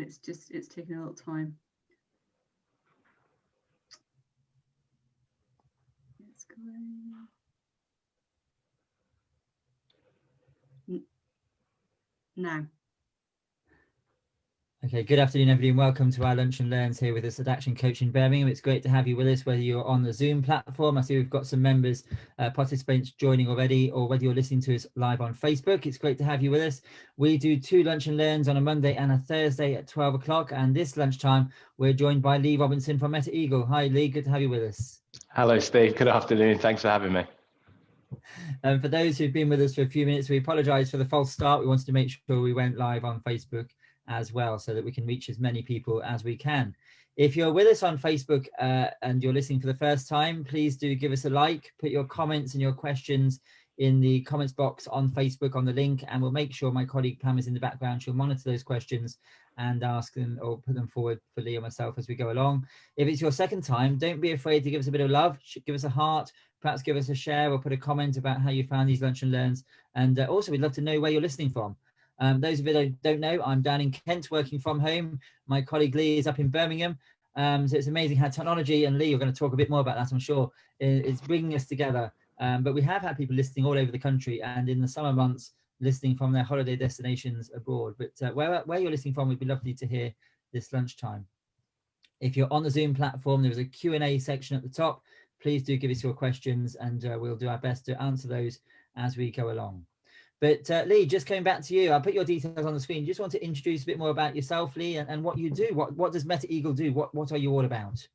but it's taking a little time. It's going. Now. Okay, good afternoon, everybody, and welcome to our Lunch and Learns here with us at Action Coaching Birmingham. It's great to have you with us, whether you're on the Zoom platform. I see we've got some members, participants joining already, or whether you're listening to us live on Facebook. It's great to have you with us. We do 2 Lunch and Learns on a Monday and a Thursday at 12 o'clock, and this lunchtime, we're joined by Lee Robinson from Meta Eagle. Hi, Lee, good to have you with us. Hello, Steve. Good afternoon. Thanks for having me. For those who've been with us for a few minutes, we apologise for the false start. We wanted to make sure we went live on Facebook as well, so that we can reach as many people as we can. If you're with us on Facebook and you're listening for the first time, please do give us a like, put your comments and your questions in the comments box on Facebook on the link, and we'll make sure my colleague Pam is in the background. She'll monitor those questions and ask them or put them forward for Lee or myself as we go along. If it's your second time, don't be afraid to give us a bit of love. Give us a heart, perhaps give us a share or put a comment about how you found these Lunch and Learns. And also, we'd love to know where you're listening from. Those of you that don't know, I'm down in Kent working from home. My colleague Lee is up in Birmingham. So it's amazing how technology, and Lee, you're going to talk a bit more about that, I'm sure, is bringing us together. But we have had people listening all over the country, and in the summer months, listening from their holiday destinations abroad. But where you're listening from, we'd be lovely to hear this lunchtime. If you're on the Zoom platform, there is a Q&A section at the top. Please do give us your questions, and we'll do our best to answer those as we go along. But Lee, just coming back to you, I'll put your details on the screen. Just want to introduce a bit more about yourself, Lee, and what you do. What does Meta Eagle do? What are you all about?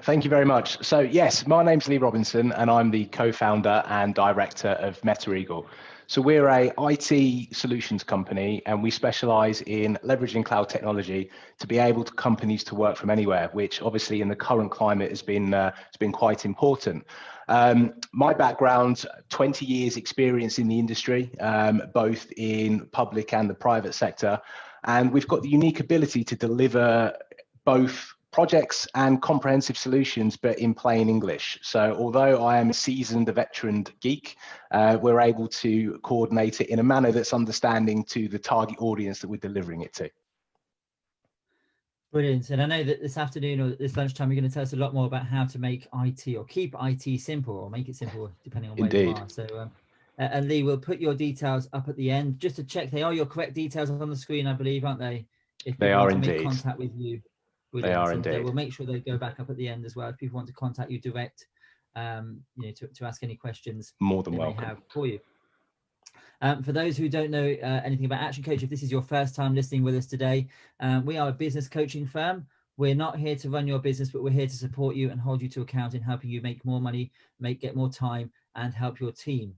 Thank you very much. So yes, my name's Lee Robinson, and I'm the co-founder and director of Meta Eagle. So we're a IT solutions company, and we specialize in leveraging cloud technology to be able to companies to work from anywhere, which obviously in the current climate has been quite important. My background, 20 years experience in the industry, both in public and the private sector. And we've got the unique ability to deliver both projects and comprehensive solutions, but in plain English. So although I am a seasoned, veteran geek, we're able to coordinate it in a manner that's understanding to the target audience that we're delivering it to. Brilliant. And I know that this afternoon or this lunchtime, you're going to tell us a lot more about how to make IT or keep IT simple or make it simple, depending on where you are. So, and Lee, we'll put your details up at the end just to check they are your correct details on the screen, I believe, aren't they? If they are want to indeed. Make contact with you. They are indeed. We'll make sure they go back up at the end as well. If people want to contact you direct, to ask any questions, more than welcome. They have for you. For those who don't know anything about Action Coach, if this is your first time listening with us today, we are a business coaching firm. We're not here to run your business, but we're here to support you and hold you to account in helping you make more money, get more time, and help your team.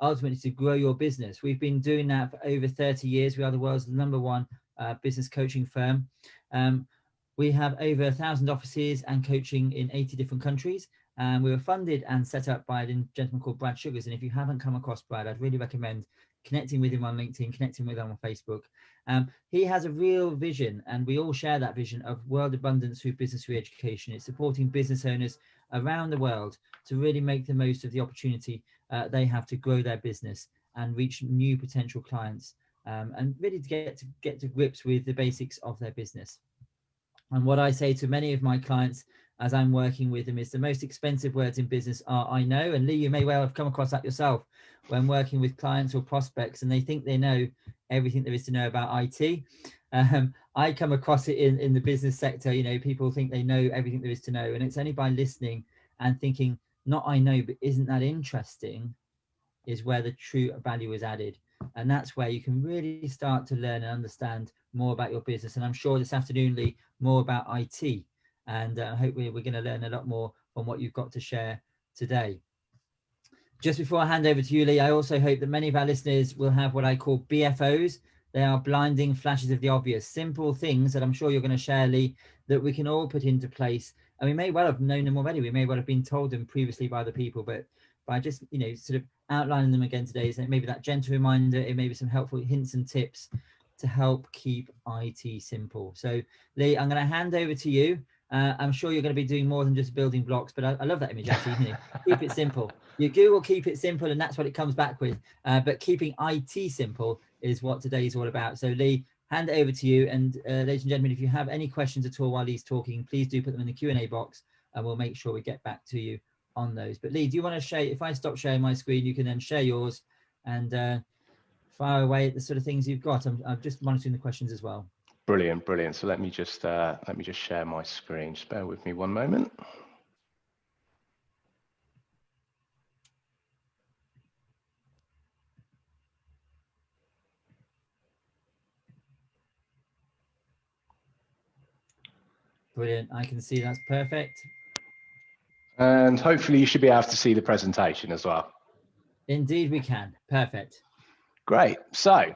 Ultimately, to grow your business. We've been doing that for over 30 years. We are the world's #1 business coaching firm. We have over 1,000 offices and coaching in 80 different countries. And we were funded and set up by a gentleman called Brad Sugars. And if you haven't come across Brad, I'd really recommend connecting with him on LinkedIn, connecting with him on Facebook. He has a real vision, and we all share that vision of world abundance through business re-education. It's supporting business owners around the world to really make the most of the opportunity they have to grow their business and reach new potential clients, and really to get to grips with the basics of their business. And what I say to many of my clients as I'm working with them is the most expensive words in business are I know. And Lee, you may well have come across that yourself when working with clients or prospects and they think they know everything there is to know about IT. I come across it in the business sector. People think they know everything there is to know. And it's only by listening and thinking, not I know, but isn't that interesting, is where the true value is added. And that's where you can really start to learn and understand more about your business. And I'm sure this afternoon, Lee, more about IT. And hopefully we're going to learn a lot more from what you've got to share today. Just before I hand over to you, Lee, I also hope that many of our listeners will have what I call BFOs. They are blinding flashes of the obvious, simple things that I'm sure you're going to share, Lee, that we can all put into place. And we may well have known them already. We may well have been told them previously by other people, but by just, sort of outlining them again today, so maybe that gentle reminder, it may be some helpful hints and tips to help keep IT simple. So Lee, I'm going to hand over to you. I'm sure you're going to be doing more than just building blocks, but I love that image actually. Keep it simple. You Google keep it simple and that's what it comes back with. But keeping IT simple is what today is all about. So Lee, hand it over to you. And ladies and gentlemen, if you have any questions at all while Lee's talking, please do put them in the Q&A box and we'll make sure we get back to you on those. But Lee, do you want to share, if I stop sharing my screen, you can then share yours and fire away at the sort of things you've got. I'm just monitoring the questions as well. Brilliant, brilliant. So let me just share my screen. Just bear with me one moment. Brilliant. I can see that's perfect. And hopefully you should be able to see the presentation as well. Indeed we can. Perfect. Great. So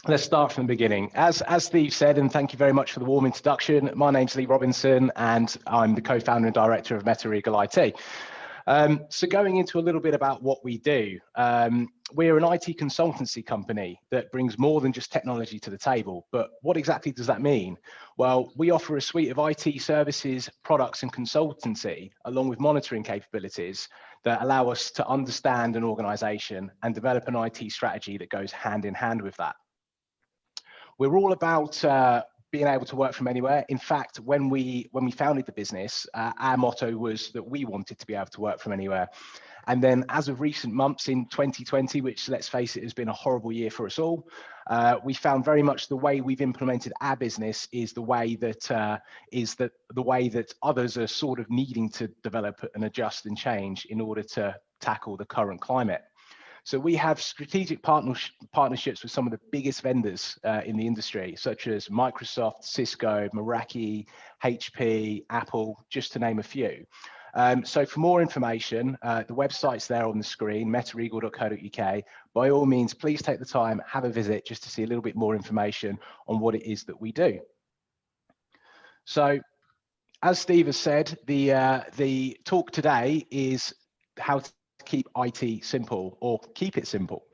let's start from the beginning. As Steve said, and thank you very much for the warm introduction, my name's Lee Robinson and I'm the co-founder and director of MetaRegal IT. So going into a little bit about what we do, we're an IT consultancy company that brings more than just technology to the table. But what exactly does that mean? Well, we offer a suite of IT services, products and consultancy, along with monitoring capabilities that allow us to understand an organization and develop an IT strategy that goes hand in hand with that. We're all about being able to work from anywhere. In fact, when we founded the business, our motto was that we wanted to be able to work from anywhere. And then as of recent months in 2020, which let's face it, has been a horrible year for us all, we found very much the way we've implemented our business is the way that others are sort of needing to develop and adjust and change in order to tackle the current climate. So we have strategic partnerships with some of the biggest vendors in the industry, such as Microsoft, Cisco, Meraki, HP, Apple, just to name a few. So for more information, the website's there on the screen, metaregal.co.uk. By all means, please take the time, have a visit just to see a little bit more information on what it is that we do. So as Steve has said, the talk today is how to keep IT simple or keep it simple.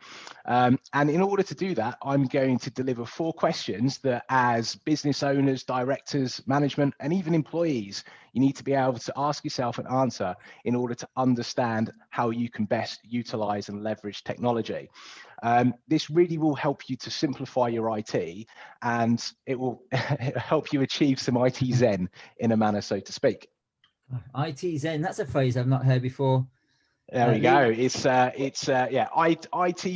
And in order to do that, I'm going to deliver 4 questions that as business owners, directors, management, and even employees, you need to be able to ask yourself and answer in order to understand how you can best utilize and leverage technology. This really will help you to simplify your IT and it will help you achieve some IT zen in a manner, so to speak. IT zen, that's a phrase I've not heard before. There we go. IT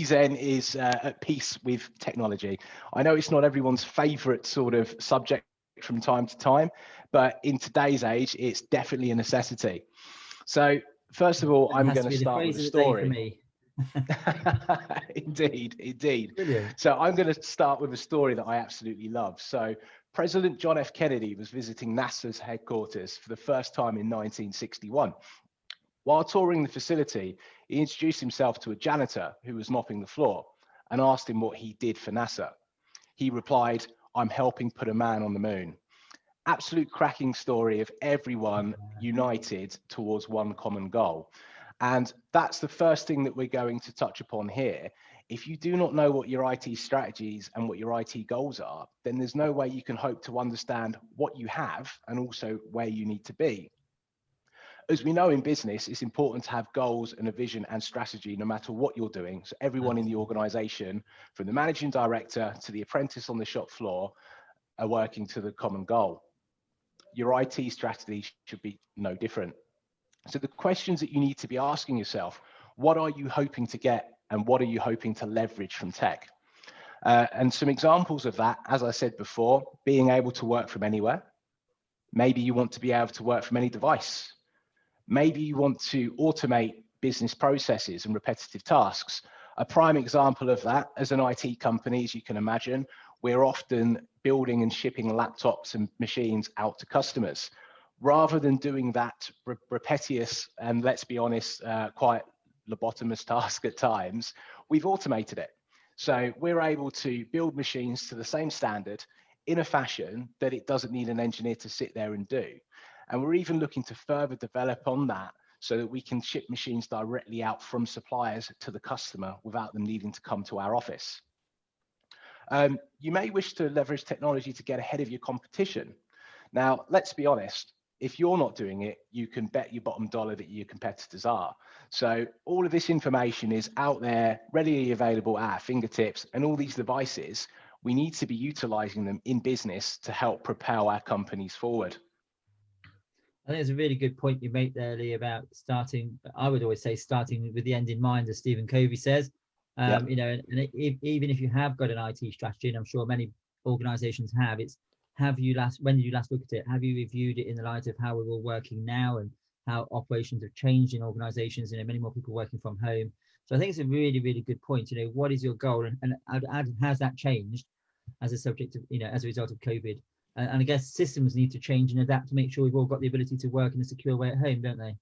Zen is at peace with technology. I know it's not everyone's favorite sort of subject from time to time, but in today's age, it's definitely a necessity. So first of all, I'm going to start with a story. Indeed. Brilliant. So I'm going to start with a story that I absolutely love. So President John F. Kennedy was visiting NASA's headquarters for the first time in 1961. While touring the facility, he introduced himself to a janitor who was mopping the floor and asked him what he did for NASA. He replied, "I'm helping put a man on the moon." Absolute cracking story of everyone united towards one common goal. And that's the first thing that we're going to touch upon here. If you do not know what your IT strategies and what your IT goals are, then there's no way you can hope to understand what you have and also where you need to be. As we know in business, it's important to have goals and a vision and strategy no matter what you're doing. So everyone in the organization, from the managing director to the apprentice on the shop floor, are working to the common goal. Your IT strategy should be no different. So the questions that you need to be asking yourself, what are you hoping to get and what are you hoping to leverage from tech? And some examples of that, as I said before, being able to work from anywhere. Maybe you want to be able to work from any device. Maybe you want to automate business processes and repetitive tasks. A prime example of that, as an IT company, as you can imagine, we're often building and shipping laptops and machines out to customers. Rather than doing that repetitious and, let's be honest, quite lobotomous task at times, we've automated it. So we're able to build machines to the same standard in a fashion that it doesn't need an engineer to sit there and do. And we're even looking to further develop on that so that we can ship machines directly out from suppliers to the customer without them needing to come to our office. You may wish to leverage technology to get ahead of your competition. Now, let's be honest, if you're not doing it, you can bet your bottom dollar that your competitors are. So all of this information is out there, readily available at our fingertips, and all these devices, we need to be utilizing them in business to help propel our companies forward. I think it's a really good point you make there, Lee, about starting. I would always say starting with the end in mind, as Stephen Covey says. Yep. You know, and even if you have got an IT strategy, and I'm sure many organisations have, it's when did you last look at it? Have you reviewed it in the light of how we're all working now and how operations have changed in organisations? You know, many more people working from home. So I think it's a really, really good point. You know, what is your goal, and has that changed as a subject of, you know, as a result of COVID? And I guess systems need to change and adapt to make sure we've all got the ability to work in a secure way at home, don't they?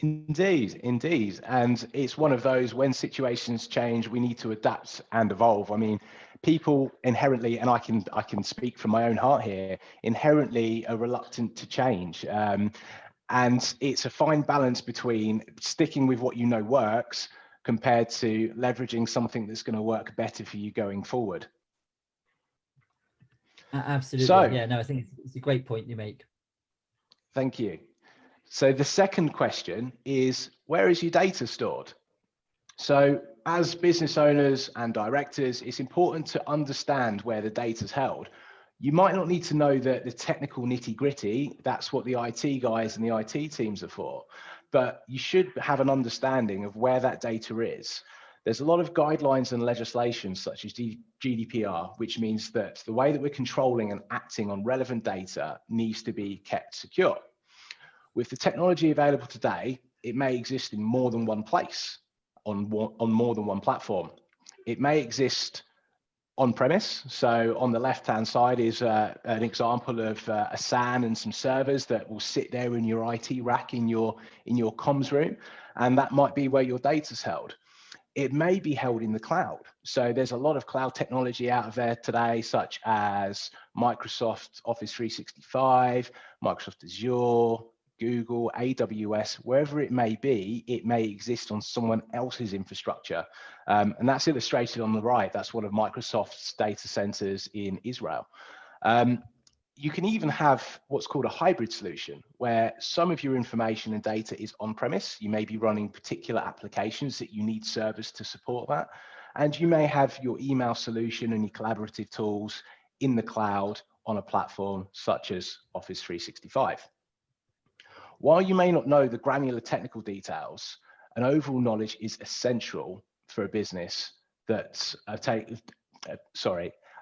Indeed, indeed. And it's one of those, when situations change, we need to adapt and evolve. I mean, people inherently, and I can speak from my own heart here, inherently are reluctant to change. And it's a fine balance between sticking with what you know works compared to leveraging something that's going to work better for you going forward. Absolutely. So, yeah, no, I think it's a great point you make. Thank you. So the second question is, where is your data stored? So as business owners and directors, it's important to understand where the data is held. You might not need to know the technical nitty gritty. That's what the IT guys and the IT teams are for. But you should have an understanding of where that data is. There's a lot of guidelines and legislation such as GDPR, which means that the way that we're controlling and acting on relevant data needs to be kept secure. With the technology available today, it may exist in more than one place, on more than one platform. It may exist on-premise. So on the left-hand side is an example of a SAN and some servers that will sit there in your IT rack in your comms room, and that might be where your data's held. It may be held in the cloud. So there's a lot of cloud technology out of there today, such as Microsoft Office 365, Microsoft Azure, Google, AWS, wherever it may be, it may exist on someone else's infrastructure. And that's illustrated on the right. That's one of Microsoft's data centers in Israel. You can even have what's called a hybrid solution, where some of your information and data is on-premise. You may be running particular applications that you need servers to support that. And you may have your email solution and your collaborative tools in the cloud on a platform such as Office 365. While you may not know the granular technical details, an overall knowledge is essential for a business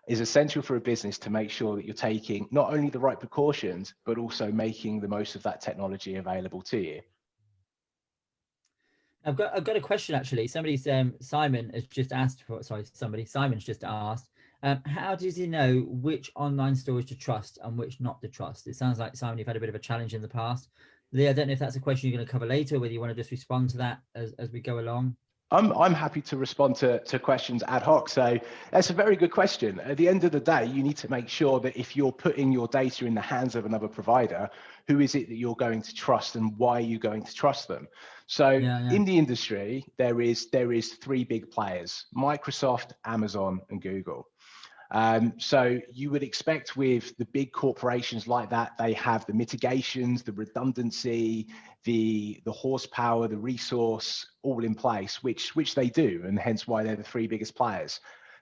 is essential for a business to make sure that you're taking not only the right precautions, but also making the most of that technology available to you. I've got a question actually. Simon has just asked for, Simon's just asked, how does he know which online storage to trust and which not to trust? It sounds like, Simon, you've had a bit of a challenge in the past. Lee, I don't know if that's a question you're going to cover later, whether you want to just respond to that as we go along. I'm happy to respond to questions ad hoc. So that's a very good question. At the end of the day, you need to make sure that if you're putting your data in the hands of another provider, who is it that you're going to trust and why are you going to trust them? So in the industry, there is three big players: Microsoft, Amazon, and Google. So you would expect with the big corporations like that, they have the mitigations, the redundancy, the horsepower, the resource all in place, which they do, and hence why they're the three biggest players.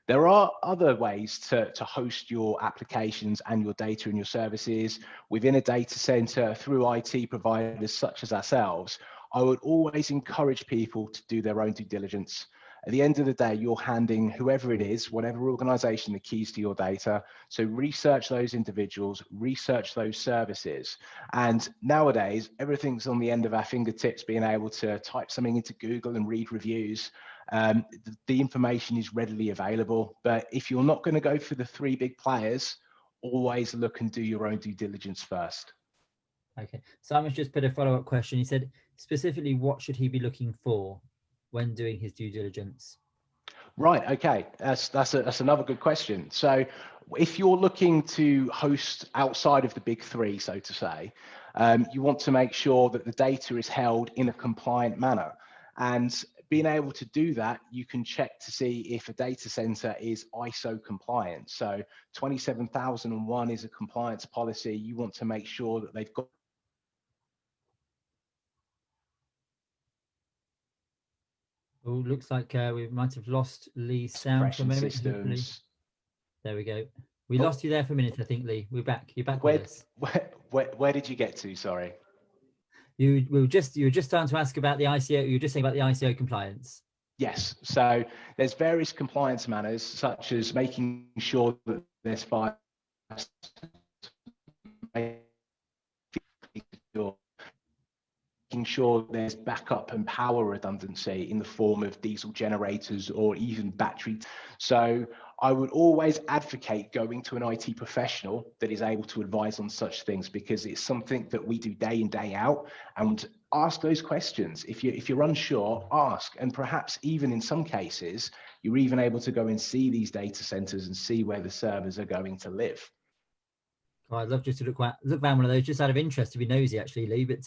There are other ways to host your applications and your data and your services within a data center through IT providers such as ourselves. I would always encourage people to do their own due diligence. At the end of the day, you're handing whoever it is, whatever organization, the keys to your data. So research those individuals, research those services. And nowadays, everything's on the end of our fingertips, being able to type something into Google and read reviews. The information is readily available. But if you're not going to go for the three big players, always look and do your own due diligence first. Okay. Simon's just put a follow-up question. He said, specifically, what should he be looking for when doing his due diligence? Right. Okay. That's another good question. So if you're looking to host outside of the big three, so to say, you want to make sure that the data is held in a compliant manner. And being able to do that, you can check to see if a data center is ISO compliant. So 27001 is a compliance policy. You want to make sure that they've got Oh, looks like we might have lost Lee's sound for a moment. systems. There we go. We Oh. lost you there for a minute, I think, Lee. We're back. You're back Where, with us. where did you get to? Sorry. You were just starting to ask about the ICO. You were just saying about the ICO compliance. Yes. So there's various compliance manners, such as making sure that there's fire, making sure there's backup and power redundancy in the form of diesel generators or even battery. So I would always advocate going to an IT professional that is able to advise on such things, because it's something that we do day in, day out. And ask those questions. If you're unsure, ask. And perhaps even in some cases, you're even able to go and see these data centers and see where the servers are going to live. Oh, I'd love just to look around one of those, just out of interest, to be nosy, actually, Lee. But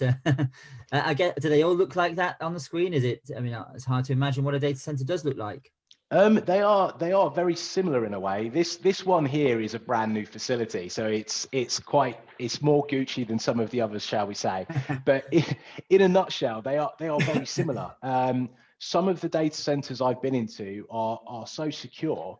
I get, do they all look like that on the screen? Is it? I mean, it's hard to imagine what a data center does look like. They are very similar in a way. This one here is a brand new facility, so it's more Gucci than some of the others, shall we say? But in a nutshell, they are very similar. Some of the data centers I've been into are so secure.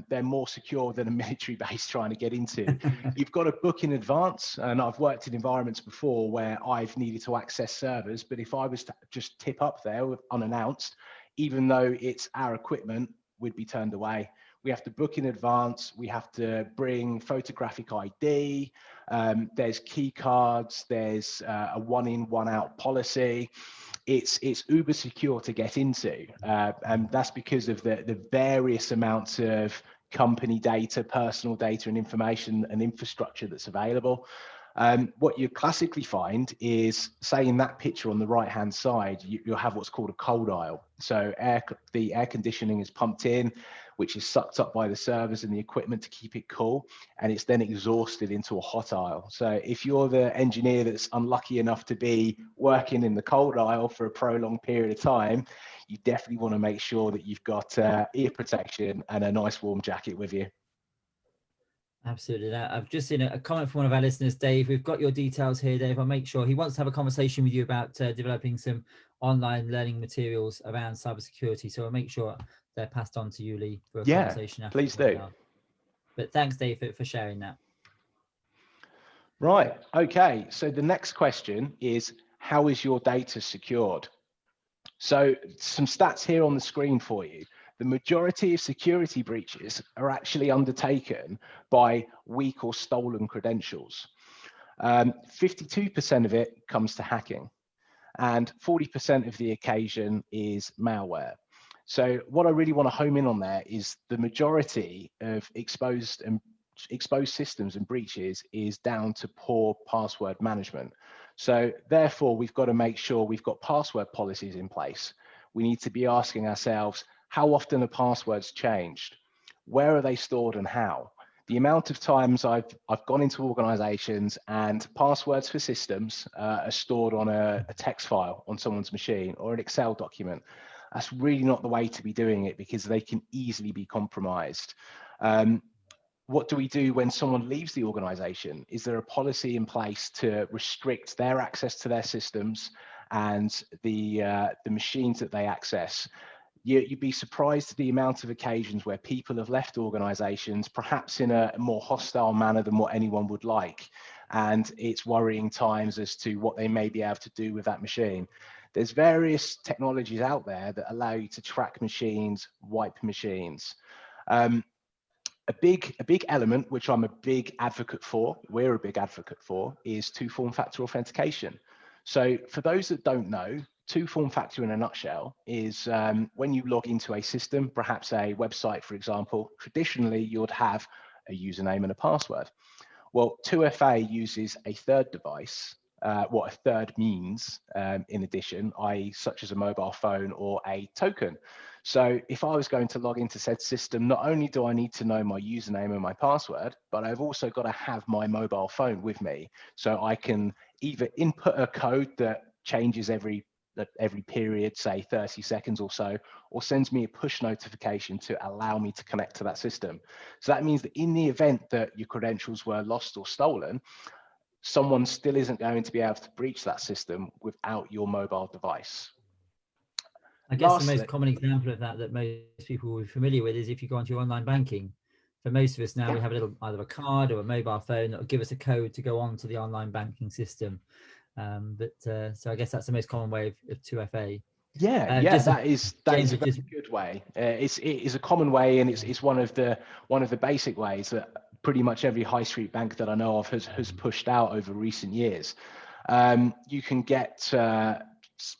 They're more secure than a military base trying to get into. You've got to book in advance, and I've worked in environments before where I've needed to access servers, but if I was to just tip up there unannounced, even though it's our equipment, we'd be turned away. We have to book in advance. We have to bring photographic ID. There's key cards. There's a one-in, one-out policy. It's uber secure to get into, and that's because of the various amounts of company data, personal data, and information and infrastructure that's available. What you classically find is, say in that picture on the right hand side, you'll have what's called a cold aisle. So the air conditioning is pumped in, which is sucked up by the servers and the equipment to keep it cool, and it's then exhausted into a hot aisle. So if you're the engineer that's unlucky enough to be working in the cold aisle for a prolonged period of time, you definitely want to make sure that you've got ear protection and a nice warm jacket with you. Absolutely. I've just seen a comment from one of our listeners, Dave. We've got your details here, Dave. I'll make sure he wants to have a conversation with you about developing some online learning materials around cybersecurity. So I'll make sure they're passed on to you, Lee, for a conversation after. Please do. But thanks, Dave, for sharing that. Right. Okay. So the next question is, how is your data secured? So some stats here on the screen for you. The majority of security breaches are actually undertaken by weak or stolen credentials. 52% of it comes to hacking, and 40% of the occasion is malware. So what I really want to home in on there is the majority of exposed systems and breaches is down to poor password management. So therefore, we've got to make sure we've got password policies in place. We need to be asking ourselves, how often are passwords changed? Where are they stored and how? The amount of times I've gone into organizations and passwords for systems are stored on a text file on someone's machine or an Excel document. That's really not the way to be doing it, because they can easily be compromised. What do we do when someone leaves the organization? Is there a policy in place to restrict their access to their systems and the machines that they access? You'd be surprised at the amount of occasions where people have left organizations, perhaps in a more hostile manner than what anyone would like. And it's worrying times as to what they may be able to do with that machine. There's various technologies out there that allow you to track machines, wipe machines. A big element, which I'm a big advocate for, we're a big advocate for, is two-form factor authentication. So for those that don't know, two-form factor in a nutshell is when you log into a system, perhaps a website, for example, traditionally you'd have a username and a password. Well, 2FA uses a third device, what a third means in addition, i.e. such as a mobile phone or a token. So if I was going to log into said system, not only do I need to know my username and my password, but I've also got to have my mobile phone with me. So I can either input a code that changes every period, say 30 seconds or so, or sends me a push notification to allow me to connect to that system. So that means that in the event that your credentials were lost or stolen, someone still isn't going to be able to breach that system without your mobile device. I guess the most common example of that most people will be familiar with is if you go onto your online banking. for most of us now, we have a little either a card or a mobile phone that will give us a code to go on to the online banking system. So I guess that's the most common way of 2FA. Yeah, that is a very good way. It is a common way, and it's one of the basic ways that pretty much every high street bank that I know of has pushed out over recent years. You can get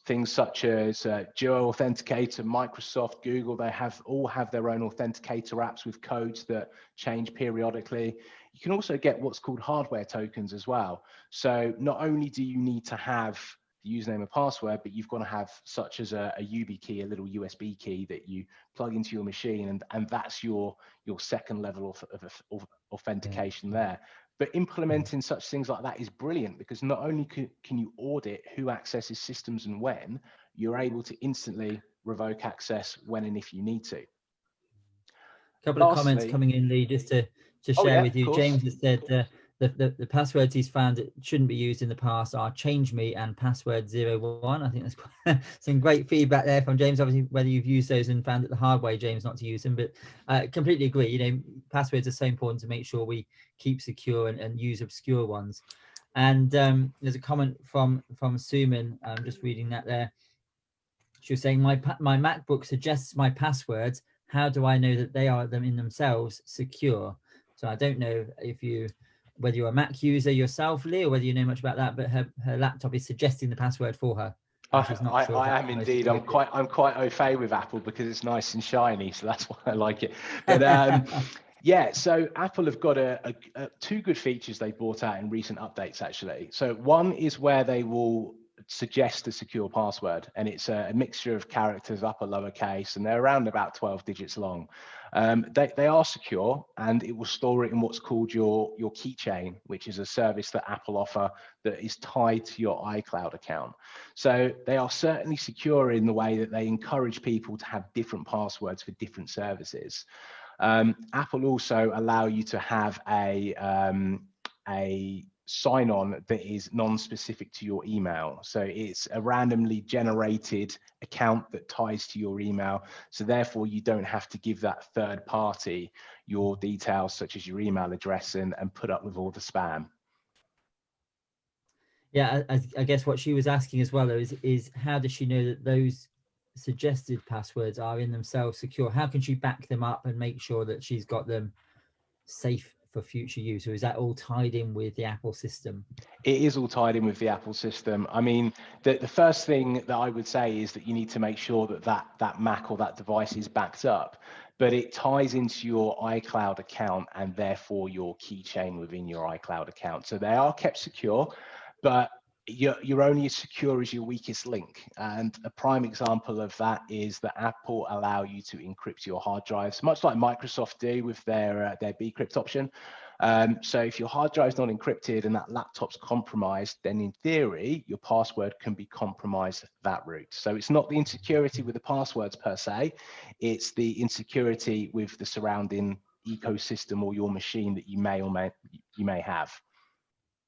things such as Duo Authenticator, Microsoft, Google. They all have their own authenticator apps with codes that change periodically. You can also get what's called hardware tokens as well. So not only do you need to have the username and password, but you've got to have such as a YubiKey, a little USB key that you plug into your machine, and that's your second level of authentication there. But implementing such things like that is brilliant, because not only can you audit who accesses systems and when, you're able to instantly revoke access when and if you need to. A couple of comments coming in, Lee, just to share with you. James has said the passwords he's found that shouldn't be used in the past are change me and password 01. I think that's some great feedback there from James. Obviously, whether you've used those and found it the hard way, James, not to use them, but completely agree. You know, passwords are so important to make sure we keep secure and use obscure ones. And there's a comment from Suman. I'm just reading that there. She was saying, my MacBook suggests my passwords. How do I know that they are in themselves secure? So I don't know whether you're a Mac user yourself, Lee, or whether you know much about that, but her laptop is suggesting the password for her. I am indeed. I'm quite au fait with Apple because it's nice and shiny, so that's why I like it. But yeah, so Apple have got two good features they brought out in recent updates, actually. So one is where they will suggest a secure password, and it's a mixture of characters, upper, lowercase, and they're around about 12 digits long. They are secure, and it will store it in what's called your keychain, which is a service that Apple offer that is tied to your iCloud account. So they are certainly secure in the way that they encourage people to have different passwords for different services. Apple also allow you to have a sign-on that is non-specific to your email. So it's a randomly generated account that ties to your email. So therefore, you don't have to give that third party your details, such as your email address, and put up with all the spam. Yeah, I guess what she was asking as well is how does she know that those suggested passwords are in themselves secure? How can she back them up and make sure that she's got them safe for future use, or is that all tied in with the Apple system? It is all tied in with the Apple system. I mean, the first thing that I would say is that you need to make sure that Mac or that device is backed up, but it ties into your iCloud account and therefore your keychain within your iCloud account. So they are kept secure, but you're only as secure as your weakest link. And a prime example of that is that Apple allow you to encrypt your hard drives, much like Microsoft do with their bcrypt option. So if your hard drive is not encrypted and that laptop's compromised, then in theory, your password can be compromised that route. So it's not the insecurity with the passwords per se, it's the insecurity with the surrounding ecosystem or your machine that you may have.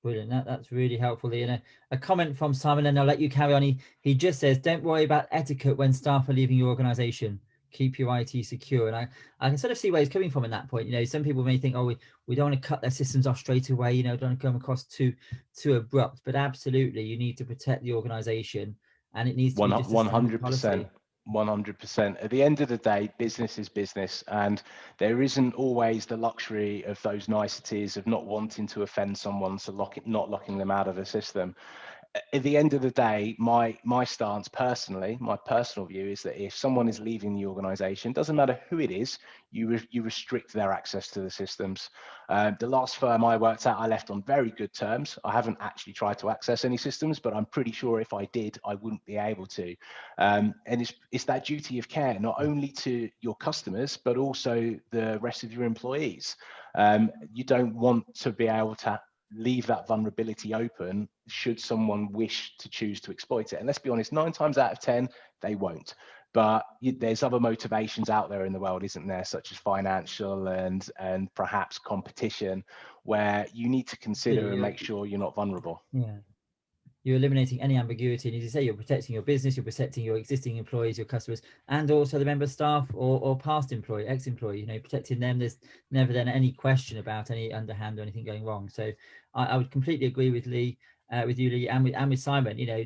Brilliant. That's really helpful, Ian. A comment from Simon, and I'll let you carry on. He just says, don't worry about etiquette when staff are leaving your organization. Keep your IT secure. And I can sort of see where he's coming from in that point. You know, some people may think, oh, we don't want to cut their systems off straight away, you know, don't want to come across too abrupt. But absolutely, you need to protect the organization, and it needs to be just 100%. 100%. At the end of the day, business is business, and there isn't always the luxury of those niceties of not wanting to offend someone, so not locking them out of the system. At the end of the day, my stance personally, my personal view is that if someone is leaving the organization, doesn't matter who it is, you restrict their access to the systems. The last firm I worked at, I left on very good terms. I haven't actually tried to access any systems, but I'm pretty sure if I did, I wouldn't be able to. And it's that duty of care, not only to your customers, but also the rest of your employees. You don't want to be able to leave that vulnerability open should someone wish to choose to exploit it. And let's be honest, 9 times out of 10, they won't. But there's other motivations out there in the world, isn't there, such as financial and perhaps competition, where you need to consider and make sure you're not vulnerable. Yeah. you're eliminating any ambiguity, and as you say, you're protecting your business, you're protecting your existing employees, your customers, and also the member staff or past employee, ex-employee, you know, protecting them. There's never then any question about any underhand or anything going wrong. So I would completely agree with Lee, with you, Lee, and with Simon. You know,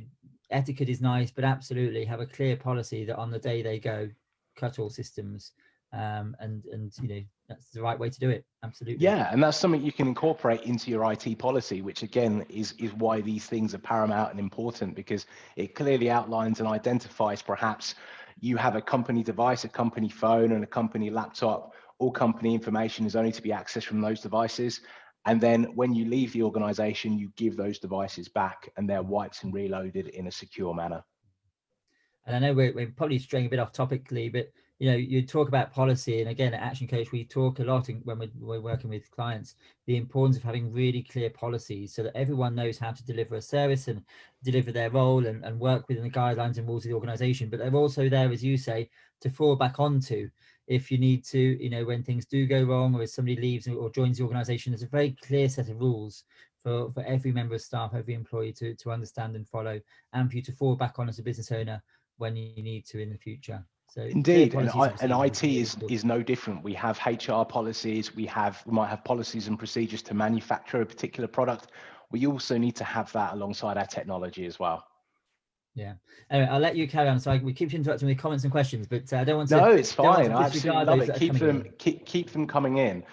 etiquette is nice, but absolutely have a clear policy that on the day they go, cut all systems, and you know, that's the right way to do it. Absolutely. Yeah, and that's something you can incorporate into your IT policy, which again is why these things are paramount and important, because it clearly outlines and identifies perhaps you have a company device, a company phone, and a company laptop. All company information is only to be accessed from those devices. And then when you leave the organization, you give those devices back and they're wiped and reloaded in a secure manner. And I know we're probably straying a bit off topically, but you know, you talk about policy, and again, at Action Coach, we talk a lot when we're working with clients, the importance of having really clear policies so that everyone knows how to deliver a service and deliver their role and work within the guidelines and rules of the organization. But they're also there, as you say, to fall back onto if you need to, you know, when things do go wrong or if somebody leaves or joins the organization. There's a very clear set of rules for every member of staff, every employee to understand and follow, and for you to fall back on as a business owner when you need to in the future. So indeed, and IT is no different. We have HR policies, we might have policies and procedures to manufacture a particular product. We also need to have that alongside our technology as well. Yeah. Anyway, I'll let you carry on. So we keep interrupting with comments and questions, but I don't want to. No, it's fine. I absolutely love it. Keep them coming in.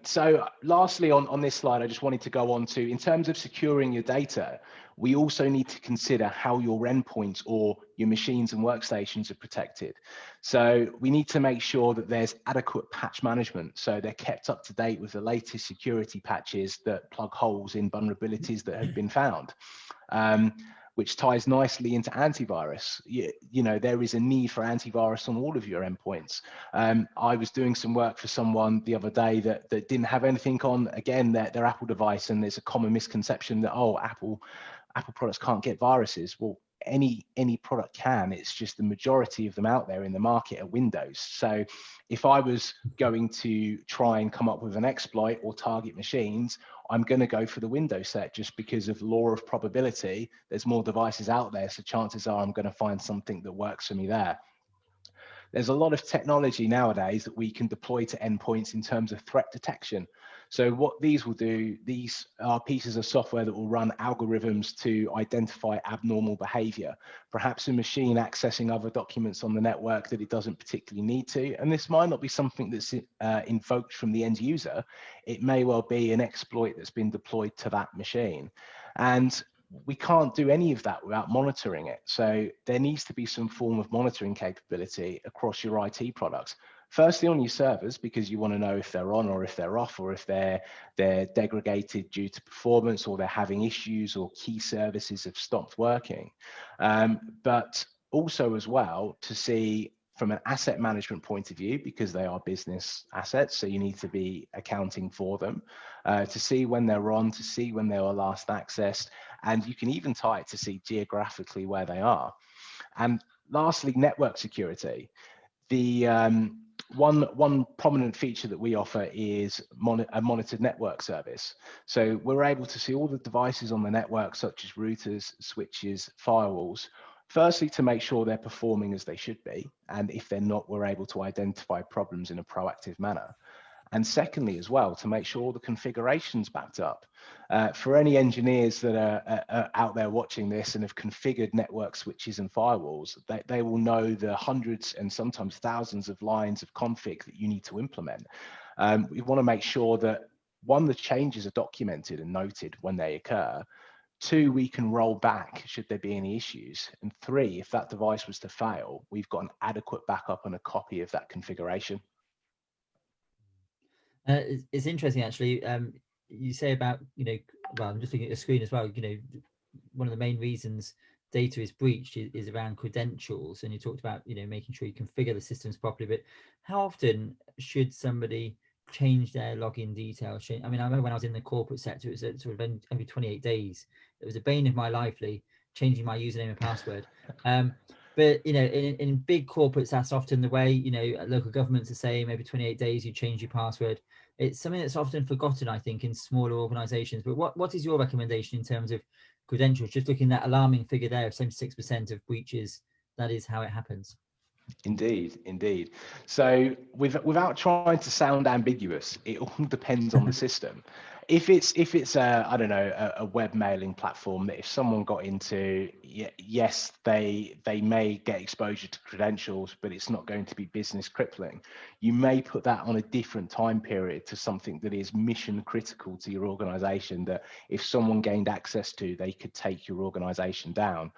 So lastly, on this slide, I just wanted to go on to, in terms of securing your data, we also need to consider how your endpoints or your machines and workstations are protected. So we need to make sure that there's adequate patch management, so they're kept up to date with the latest security patches that plug holes in vulnerabilities that have been found. Which ties nicely into antivirus. You know, there is a need for antivirus on all of your endpoints. I was doing some work for someone the other day that didn't have anything on, again, their Apple device, and there's a common misconception that, oh, Apple products can't get viruses. Well, any product can. It's just the majority of them out there in the market are Windows. So if I was going to try and come up with an exploit or target machines, I'm going to go for the Windows set, just because of law of probability. There's more devices out there, so chances are I'm going to find something that works for me there. There's a lot of technology nowadays that we can deploy to endpoints in terms of threat detection. So what these will do, these are pieces of software that will run algorithms to identify abnormal behavior, perhaps a machine accessing other documents on the network that it doesn't particularly need to. And this might not be something that's invoked from the end user. It may well be an exploit that's been deployed to that machine. And we can't do any of that without monitoring it. So there needs to be some form of monitoring capability across your IT products. Firstly, on your servers, because you want to know if they're on or if they're off, or if they're degraded due to performance, or they're having issues, or key services have stopped working. But also as well to see from an asset management point of view, because they are business assets, so you need to be accounting for them, to see when they're on, to see when they were last accessed, and you can even tie it to see geographically where they are. And lastly, network security. The one prominent feature that we offer is a monitored network service. So we're able to see all the devices on the network, such as routers, switches, firewalls, firstly to make sure they're performing as they should be, and if they're not, we're able to identify problems in a proactive manner. And secondly, as well, to make sure all the configuration's backed up. For any engineers that are out there watching this and have configured network switches and firewalls, they will know the hundreds and sometimes thousands of lines of config that you need to implement. We want to make sure that, one, the changes are documented and noted when they occur. Two, we can roll back should there be any issues. And three, if that device was to fail, we've got an adequate backup and a copy of that configuration. It's interesting, actually. You say about, well, I'm just looking at the screen as well. One of the main reasons data is breached is around credentials, and you talked about, making sure you configure the systems properly. But how often should somebody change their login details? I mean, I remember when I was in the corporate sector, it was sort of every 28 days. It was a bane of my life, Lee, changing my username and password. But, you know, in big corporates, that's often the way. You know, local governments are saying maybe 28 days you change your password. It's something that's often forgotten, I think, in smaller organizations. But what is your recommendation in terms of credentials? Just looking at that alarming figure there of 76% of breaches, that is how it happens. Indeed, indeed. So without trying to sound ambiguous, it all depends on the system. If it's a, I don't know, a web mailing platform that if someone got into, yes, they may get exposure to credentials, but it's not going to be business crippling. You may put that on a different time period to something that is mission critical to your organization, that if someone gained access to, they could take your organization down.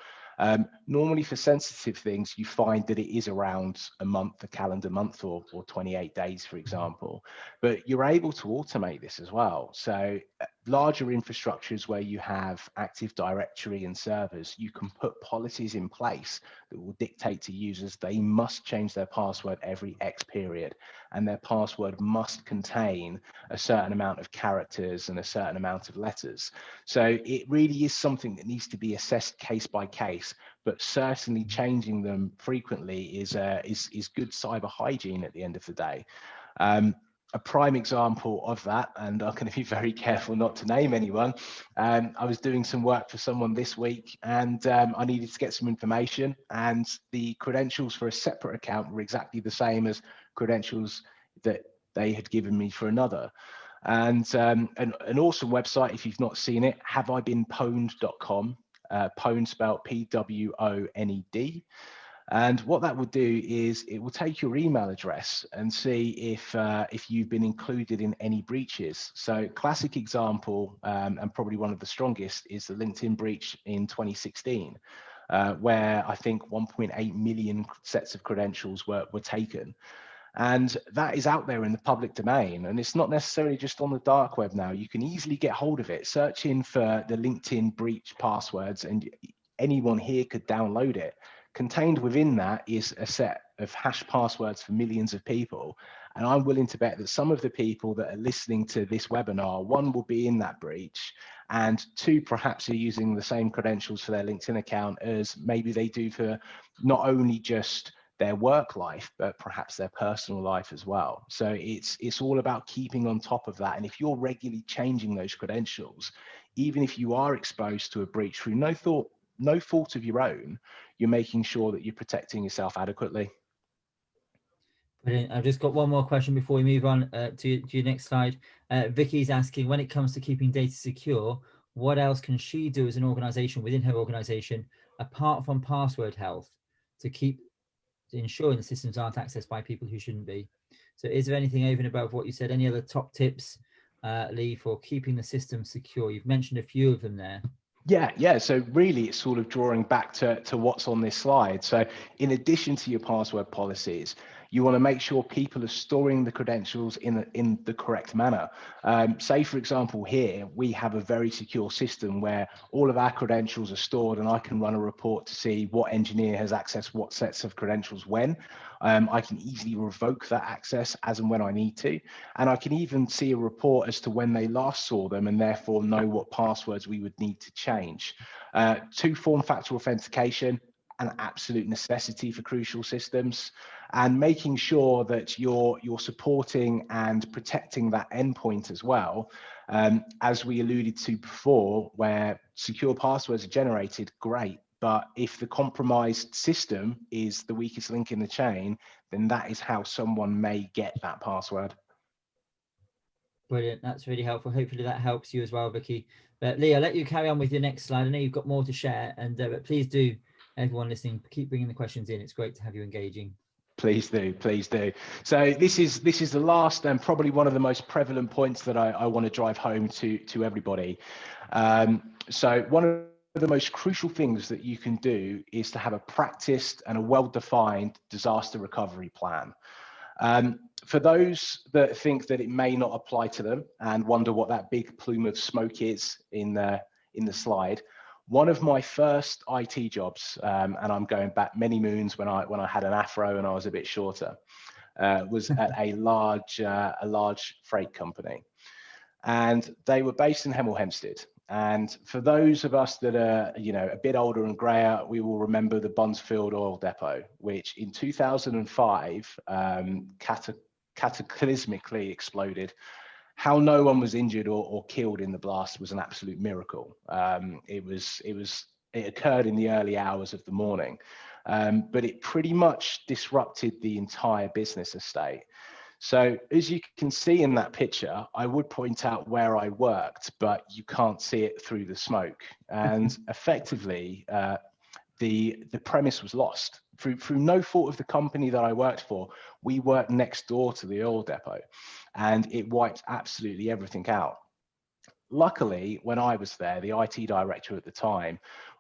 Normally for sensitive things, you find that it is around a month, a calendar month, or 28 days, for example, but you're able to automate this as well. So larger infrastructures where you have Active Directory and servers, you can put policies in place that will dictate to users they must change their password every X period, and their password must contain a certain amount of characters and a certain amount of letters. So it really is something that needs to be assessed case by case, but certainly changing them frequently is good cyber hygiene at the end of the day. A prime example of that, and I'm going to be very careful not to name anyone, I was doing some work for someone this week, and I needed to get some information, and the credentials for a separate account were exactly the same as credentials that they had given me for another. And an awesome website, if you've not seen it, haveibeenpwned.com, pwned spelled P-W-O-N-E-D. And what that will do is it will take your email address and see if you've been included in any breaches. So classic example, and probably one of the strongest, is the LinkedIn breach in 2016, where I think 1.8 million sets of credentials were taken. And that is out there in the public domain. And it's not necessarily just on the dark web now. You can easily get hold of it. Search in for the LinkedIn breach passwords, and anyone here could download it. Contained within that is a set of hash passwords for millions of people. And I'm willing to bet that some of the people that are listening to this webinar, one, will be in that breach, and two, perhaps are using the same credentials for their LinkedIn account as maybe they do for not only just their work life, but perhaps their personal life as well. So it's all about keeping on top of that. And if you're regularly changing those credentials, even if you are exposed to a breach through no fault of your own, you're making sure that you're protecting yourself adequately. Brilliant. I've just got one more question before we move on to your next slide. Vicky's asking, when it comes to keeping data secure, what else can she do as an organization within her organization, apart from password health, to keep ensuring the systems aren't accessed by people who shouldn't be? So is there anything over and above what you said? Any other top tips, Lee, for keeping the system secure? You've mentioned a few of them there. Yeah. So really, it's sort of drawing back to what's on this slide. So in addition to your password policies, you want to make sure people are storing the credentials in the correct manner. Say, for example, here, we have a very secure system where all of our credentials are stored, and I can run a report to see what engineer has accessed what sets of credentials when. I can easily revoke that access as and when I need to. And I can even see a report as to when they last saw them, and therefore know what passwords we would need to change. Two-form factor authentication, an absolute necessity for crucial systems, and making sure that you're supporting and protecting that endpoint as well. As we alluded to before, where secure passwords are generated, great. But if the compromised system is the weakest link in the chain, then that is how someone may get that password. Brilliant. That's really helpful. Hopefully that helps you as well, Vicky. But Lee, I'll let you carry on with your next slide. I know you've got more to share, and but please do, everyone listening, keep bringing the questions in. It's great to have you engaging. Please do. So this is the last and probably one of the most prevalent points that I want to drive home to everybody. So one of the most crucial things that you can do is to have a practiced and a well-defined disaster recovery plan. For those that think that it may not apply to them and wonder what that big plume of smoke is in the slide, one of my first IT jobs, and I'm going back many moons when I had an afro and I was a bit shorter, was at a large freight company. and they were based in Hemel Hempstead. And for those of us that are, a bit older and grayer, we will remember the Buncefield Oil Depot, which in 2005 cataclysmically exploded. How no one was injured or killed in the blast was an absolute miracle. It occurred in the early hours of the morning, but it pretty much disrupted the entire business estate. So as you can see in that picture, I would point out where I worked, but you can't see it through the smoke. And effectively, the premise was lost through no fault of the company that I worked for. We worked next door to the oil depot, and it wiped absolutely everything out. Luckily, when I was there, the IT director at the time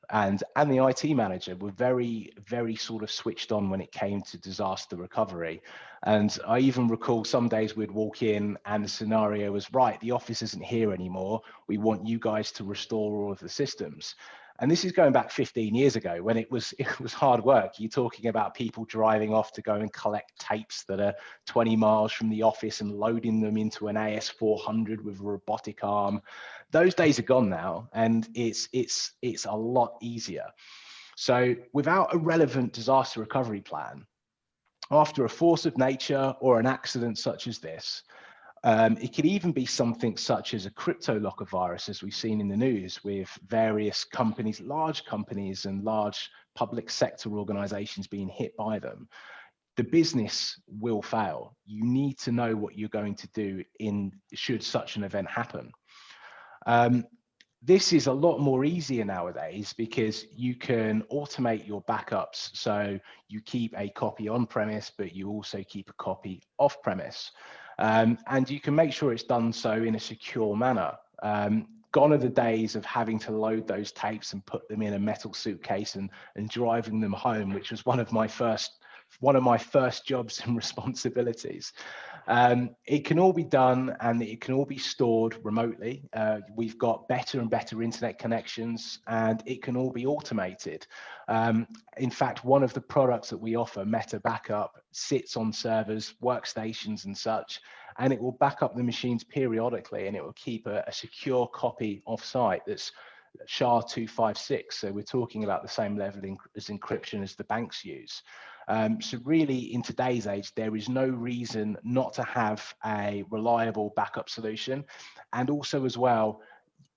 and the IT manager were very, very sort of switched on when it came to disaster recovery. And I even recall some days we'd walk in and the scenario was, right, the office isn't here anymore. We want you guys to restore all of the systems. And this is going back 15 years ago when it was hard work. You're talking about people driving off to go and collect tapes that are 20 miles from the office and loading them into an AS400 with a robotic arm. Those days are gone now, and it's a lot easier. So without a relevant disaster recovery plan, after a force of nature or an accident such as this, it could even be something such as a CryptoLocker virus, as we've seen in the news with various companies, large companies and large public sector organizations being hit by them. The business will fail. You need to know what you're going to do should such an event happen. This is a lot more easier nowadays because you can automate your backups. So you keep a copy on premise, but you also keep a copy off premise. And you can make sure it's done so in a secure manner. Gone are the days of having to load those tapes and put them in a metal suitcase and driving them home, which was one of my first jobs and responsibilities. It can all be done and it can all be stored remotely. We've got better and better internet connections, and it can all be automated. In fact, one of the products that we offer, Meta Backup, sits on servers, workstations and such, and it will back up the machines periodically, and it will keep a secure copy off-site that's SHA-256. So we're talking about the same level as encryption as the banks use. So really, in today's age, there is no reason not to have a reliable backup solution. And also as well,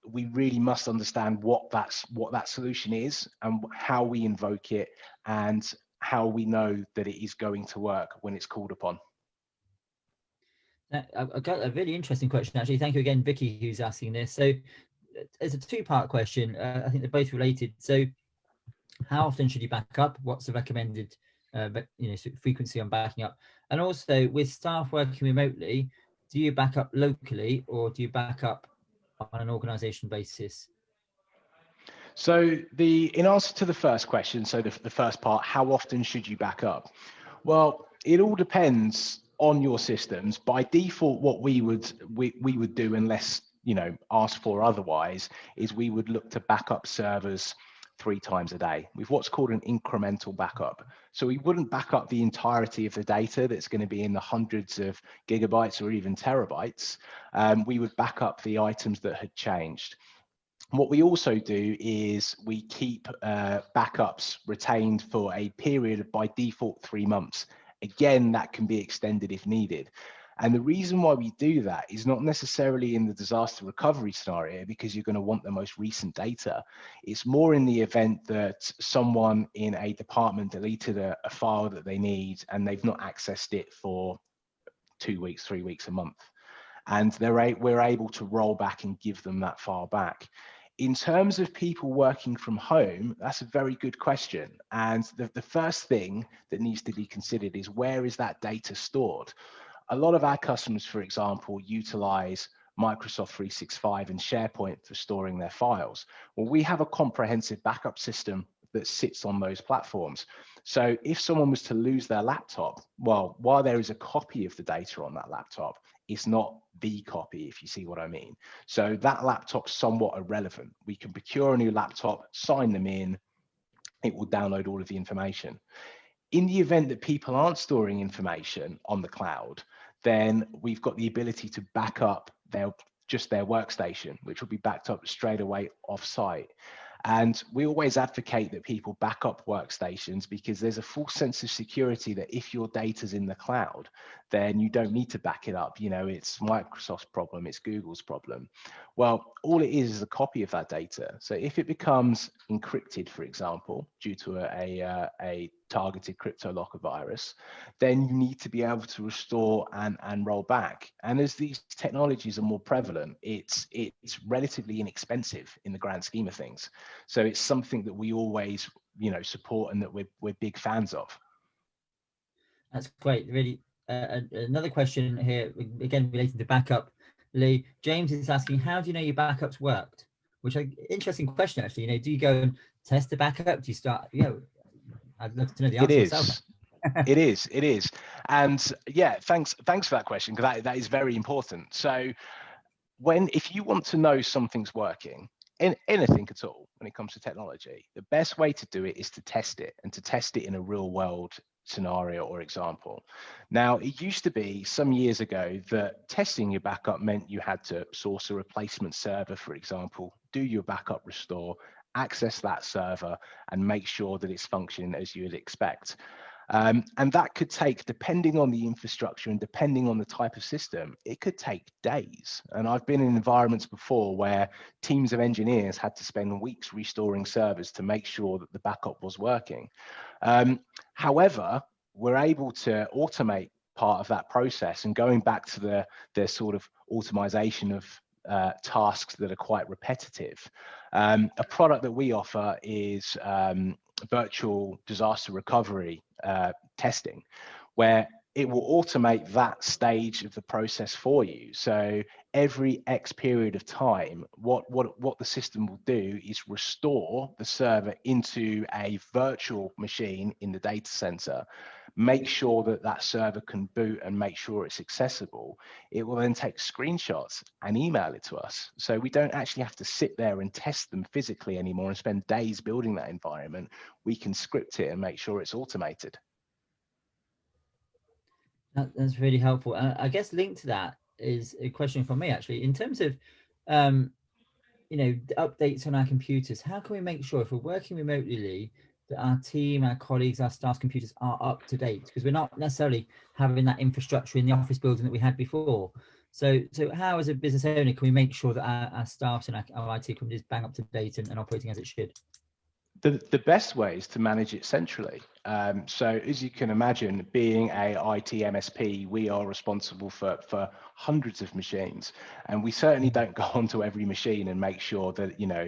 we really must understand what that solution is and how we invoke it and how we know that it is going to work when it's called upon. I've got a really interesting question, actually. Thank you again, Vicky, who's asking this. So it's a two-part question. I think they're both related. So how often should you back up? What's the recommended frequency on backing up? And also, with staff working remotely, do you back up locally or do you back up on an organization basis? So in answer to the first question, so the first part, how often should you back up? Well, it all depends on your systems. By default, what we would do, unless asked for otherwise, is we would look to back up servers 3 times a day with what's called an incremental backup. So we wouldn't back up the entirety of the data that's going to be in the hundreds of gigabytes or even terabytes. We would back up the items that had changed. What we also do is we keep backups retained for a period of, by default, 3 months. Again, that can be extended if needed. And the reason why we do that is not necessarily in the disaster recovery scenario, because you're going to want the most recent data. It's more in the event that someone in a department deleted a file that they need and they've not accessed it for 2 weeks, 3 weeks, a month. And we're able to roll back and give them that file back. In terms of people working from home, that's a very good question. And the first thing that needs to be considered is, where is that data stored? A lot of our customers, for example, utilize Microsoft 365 and SharePoint for storing their files. Well, we have a comprehensive backup system that sits on those platforms. So if someone was to lose their laptop, well, while there is a copy of the data on that laptop, it's not the copy, if you see what I mean. So that laptop's somewhat irrelevant. We can procure a new laptop, sign them in, it will download all of the information. In the event that people aren't storing information on the cloud, then we've got the ability to back up their just their workstation, which will be backed up straight away off site. And we always advocate that people back up workstations because there's a full sense of security that if your data's in the cloud, then you don't need to back it up. You know, it's Microsoft's problem, it's Google's problem. Well, all it is a copy of that data. So if it becomes encrypted, for example, due to a targeted crypto locker virus, then you need to be able to restore and roll back. And as these technologies are more prevalent, it's relatively inexpensive in the grand scheme of things. So it's something that we always, you know, support and that we're big fans of. That's great. Really, another question here, again related to backup. Lee, James is asking, how do you know your backups worked? Which is an interesting question, actually. You know, do you go and test the backup? Do you start, you know, I'd love to know the answer myself. It is. And yeah, thanks for that question, because that is very important. So if you want to know something's working in anything at all when it comes to technology, the best way to do it is to test it, and to test it in a real world scenario or example. Now, it used to be some years ago that testing your backup meant you had to source a replacement server, for example, do your backup restore, access that server, and make sure that it's functioning as you would expect. And that could take, depending on the infrastructure and depending on the type of system, it could take days. And I've been in environments before where teams of engineers had to spend weeks restoring servers to make sure that the backup was working. However, we're able to automate part of that process, and going back to the sort of automation of tasks that are quite repetitive. A product that we offer is virtual disaster recovery testing, where it will automate that stage of the process for you. So every X period of time, what the system will do is restore the server into a virtual machine in the data center, make sure that that server can boot and make sure it's accessible. It will then take screenshots and email it to us. So we don't actually have to sit there and test them physically anymore and spend days building that environment. We can script it and make sure it's automated. That's really helpful. I guess linked to that is a question from me, actually, in terms of, you know, the updates on our computers. How can we make sure, if we're working remotely, that our team, our colleagues, our staff's computers are up to date? Because we're not necessarily having that infrastructure in the office building that we had before. So how, as a business owner, can we make sure that our staffs and our IT companies bang up to date and operating as it should? The best way is to manage it centrally. So as you can imagine, being a IT MSP, we are responsible for hundreds of machines, and we certainly don't go onto every machine and make sure that, you know,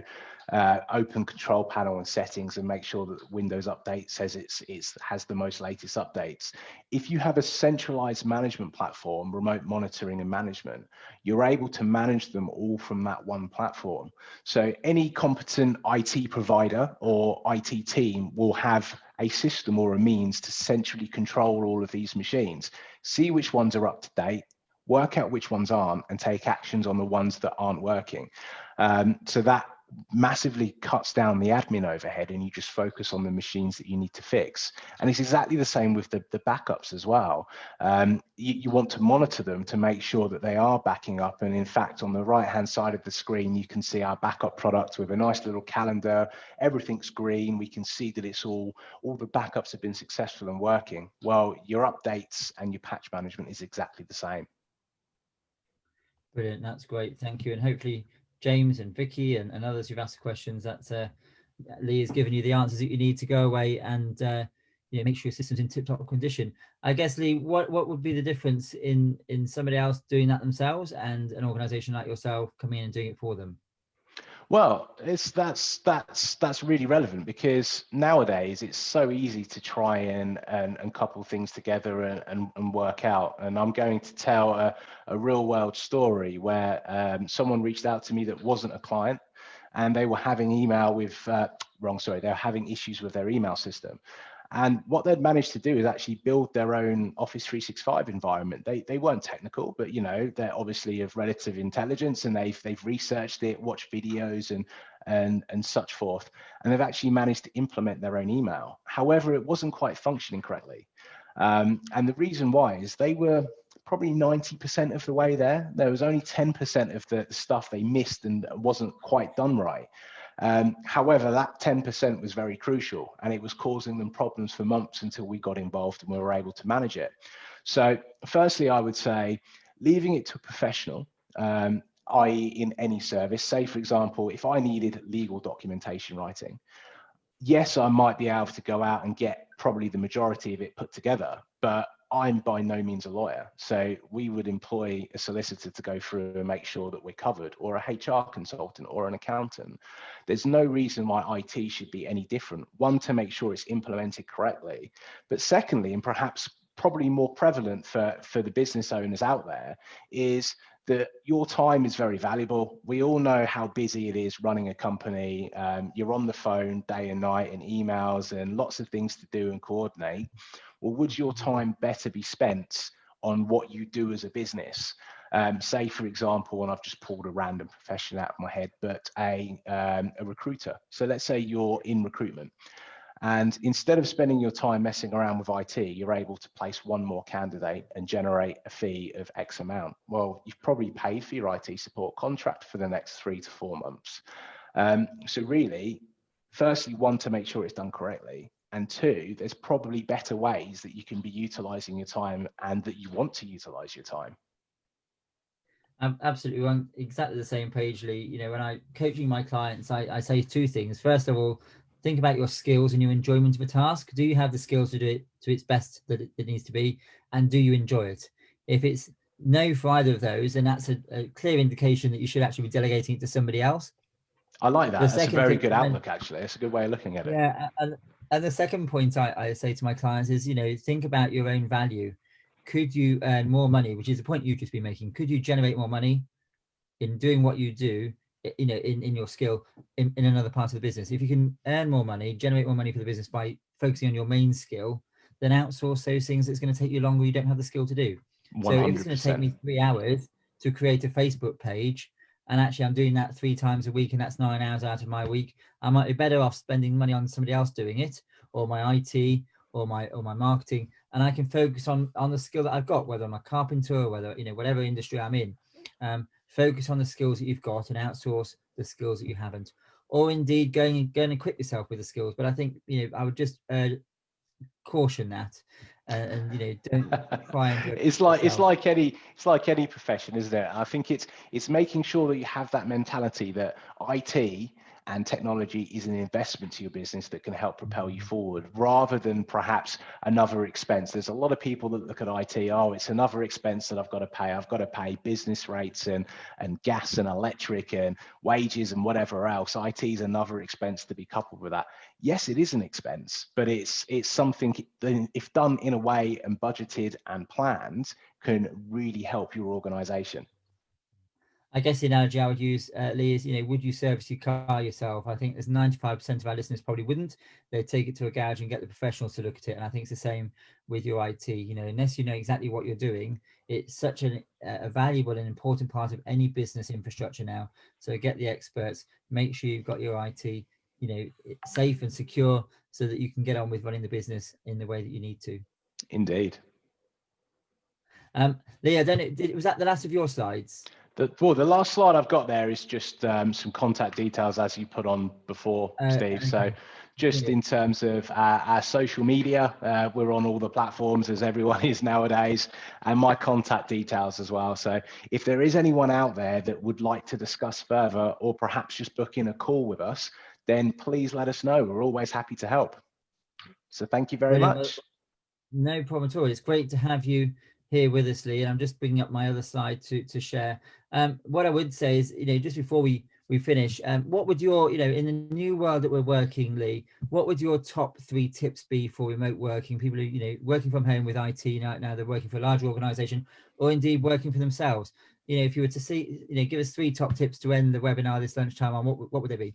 open control panel and settings and make sure that Windows Update says it has the most latest updates. If you have a centralized management platform, remote monitoring and management, you're able to manage them all from that one platform. So any competent IT provider or IT team will have a system or a means to centrally control all of these machines, see which ones are up to date, work out which ones aren't, and take actions on the ones that aren't working. So that massively cuts down the admin overhead, and you just focus on the machines that you need to fix. And it's exactly the same with the backups as well. You want to monitor them to make sure that they are backing up. And in fact, on the right hand side of the screen, you can see our backup product with a nice little calendar. Everything's green. We can see that it's all the backups have been successful and working. Well, your updates and your patch management is exactly the same. Brilliant. That's great. Thank you. And hopefully James and Vicky and others who've asked questions, that Lee has given you the answers that you need to go away and you know, make sure your system's in tip-top condition. I guess, Lee, what would be the difference in somebody else doing that themselves and an organization like yourself coming in and doing it for them? Well, that's really relevant, because nowadays it's so easy to try and couple things together and work out. And I'm going to tell a real world story where someone reached out to me that wasn't a client, and they were having they were having issues with their email system. And what they'd managed to do is actually build their own Office 365 environment. They weren't technical, but, you know, they're obviously of relative intelligence, and they've researched it, watched videos and such forth. And they've actually managed to implement their own email. However, it wasn't quite functioning correctly. And the reason why is they were probably 90% of the way there. There was only 10% of the stuff they missed and wasn't quite done right. However, that 10% was very crucial, and it was causing them problems for months until we got involved and we were able to manage it. So firstly, I would say leaving it to a professional, i.e. in any service. Say, for example, if I needed legal documentation writing, yes, I might be able to go out and get probably the majority of it put together, but I'm by no means a lawyer. So we would employ a solicitor to go through and make sure that we're covered, or a HR consultant or an accountant. There's no reason why IT should be any different. One, to make sure it's implemented correctly, but secondly, and perhaps probably more prevalent for the business owners out there, is that your time is very valuable. We all know how busy it is running a company. You're on the phone day and night, and emails and lots of things to do and coordinate. Well, would your time better be spent on what you do as a business? Say, for example, and I've just pulled a random profession out of my head, but a recruiter. So let's say you're in recruitment, and instead of spending your time messing around with IT, you're able to place one more candidate and generate a fee of X amount. Well, you've probably paid for your IT support contract for the next 3 to 4 months. So really, firstly, one, to make sure it's done correctly. And two, there's probably better ways that you can be utilizing your time and that you want to utilize your time. I'm absolutely on exactly the same page, Lee. You know, when I'm coaching my clients, I say two things. First of all, think about your skills and your enjoyment of a task. Do you have the skills to do it to its best that it needs to be? And do you enjoy it? If it's no for either of those, then that's a clear indication that you should actually be delegating it to somebody else. I like that. That's a very good outlook, actually. It's a good way of looking at it. Yeah. And the second point I say to my clients is, you know, think about your own value. Could you earn more money, which is the point you've just been making? Could you generate more money in doing what you do, you know, in your skill in another part of the business? If you can earn more money, generate more money for the business by focusing on your main skill, then outsource those things that's going to take you longer you don't have the skill to do. 100%. So if it's going to take me 3 hours to create a Facebook page, and actually I'm doing that 3 times a week, and that's 9 hours out of my week, I might be better off spending money on somebody else doing it, or my IT, or my marketing, and I can focus on the skill that I've got, whether I'm a carpenter or whether, you know, whatever industry I'm in. Focus on the skills that you've got and outsource the skills that you haven't, or indeed go and equip yourself with the skills. But I think, you know, I would just caution that, and you know, don't try and do it. It's like any profession, isn't it? I think it's making sure that you have that mentality that IT and technology is an investment to your business that can help propel you forward, rather than perhaps another expense. There's a lot of people that look at IT, oh, it's another expense that I've got to pay. I've got to pay business rates and gas and electric and wages and whatever else. IT is another expense to be coupled with that. Yes, it is an expense, but it's something, if done in a way and budgeted and planned, can really help your organization. I guess the analogy I would use, Lee, is, you know, would you service your car yourself? I think there's 95% of our listeners probably wouldn't. They'd take it to a garage and get the professionals to look at it. And I think it's the same with your IT. You know, unless you know exactly what you're doing, it's such a valuable and important part of any business infrastructure now. So get the experts, make sure you've got your IT, you know, safe and secure, so that you can get on with running the business in the way that you need to. Indeed. Lee, was that the last of your slides? The last slide I've got there is just some contact details, as you put on before, Steve. Okay. So just in terms of our social media, we're on all the platforms, as everyone is nowadays, and my contact details as well. So if there is anyone out there that would like to discuss further, or perhaps just book in a call with us, then please let us know. We're always happy to help. So thank you very much. No problem at all. It's great to have you here with us, Lee, and I'm just bringing up my other slide to share. What I would say is, you know, just before we finish, what would your, you know, in the new world that we're working, Lee, what would your top 3 tips be for remote working, people who, you know, working from home with IT now they're working for a larger organization, or indeed working for themselves? You know, if you were to see, you know, give us 3 top tips to end the webinar this lunchtime on, what would they be?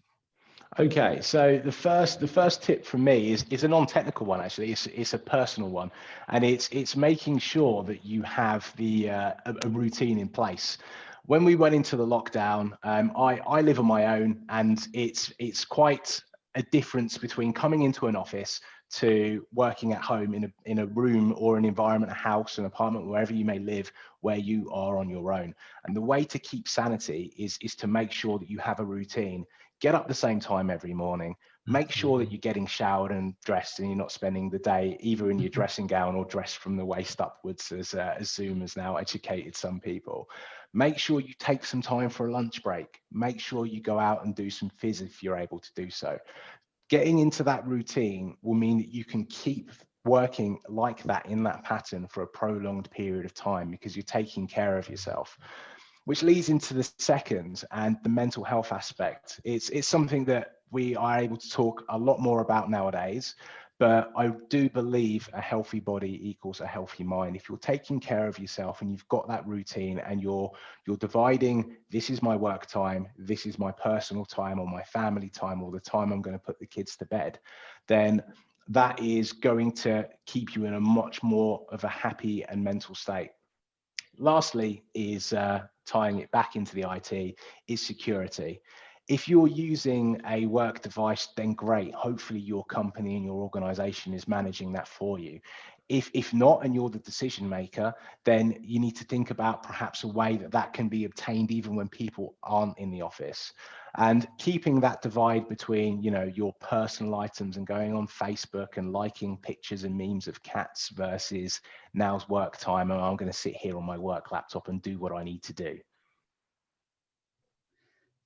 Okay, so the first tip from me is a non-technical one. Actually, it's a personal one, and it's making sure that you have a routine in place. When we went into the lockdown, I live on my own, and it's quite a difference between coming into an office, to working at home in a room or an environment, a house, an apartment, wherever you may live, where you are on your own. And the way to keep sanity is to make sure that you have a routine. Get up the same time every morning. Make sure that you're getting showered and dressed, and you're not spending the day either in your dressing gown or dressed from the waist upwards, as Zoom has now educated some people. Make sure you take some time for a lunch break. Make sure you go out and do some phys if you're able to do so. Getting into that routine will mean that you can keep working like that in that pattern for a prolonged period of time, because you're taking care of yourself. Which leads into the second, and the mental health aspect. It's something that we are able to talk a lot more about nowadays, but I do believe a healthy body equals a healthy mind. If you're taking care of yourself and you've got that routine, and you're dividing, this is my work time, this is my personal time, or my family time, or the time I'm going to put the kids to bed, then that is going to keep you in a much more of a happy and mental state. Lastly is tying it back into the IT, is security. If you're using a work device, then great. Hopefully your company and your organization is managing that for you. If not, and you're the decision maker, then you need to think about perhaps a way that that can be obtained even when people aren't in the office. And keeping that divide between, you know, your personal items and going on Facebook and liking pictures and memes of cats versus now's work time and I'm going to sit here on my work laptop and do what I need to do.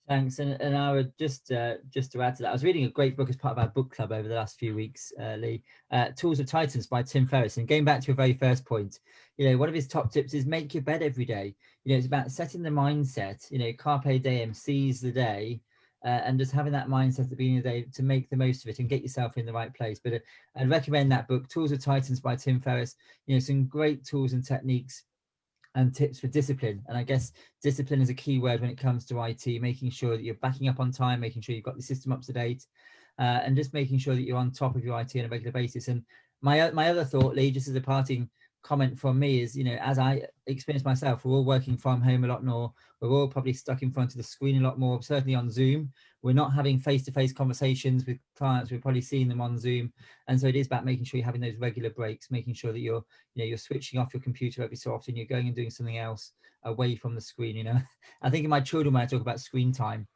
Thanks, and I would just to add to that, I was reading a great book as part of our book club over the last few weeks, Lee, Tools of Titans by Tim Ferriss. And going back to your very first point, you know, one of his top tips is make your bed every day. You know, it's about setting the mindset, you know, carpe diem, seize the day, and just having that mindset at the beginning of the day to make the most of it and get yourself in the right place. But I'd recommend that book, Tools of Titans by Tim Ferriss. You know, some great tools and techniques and tips for discipline. And I guess discipline is a key word when it comes to IT, making sure that you're backing up on time, making sure you've got the system up to date, and just making sure that you're on top of your IT on a regular basis. And my other thought, Lee, just as a parting comment from me, is, you know, as I experienced myself, we're all working from home a lot more. We're all probably stuck in front of the screen a lot more, certainly on Zoom. We're not having face-to-face conversations with clients. We're probably seeing them on Zoom. And so it is about making sure you're having those regular breaks, making sure that you're switching off your computer every so often, you're going and doing something else away from the screen. You know, I think of my children when I talk about screen time,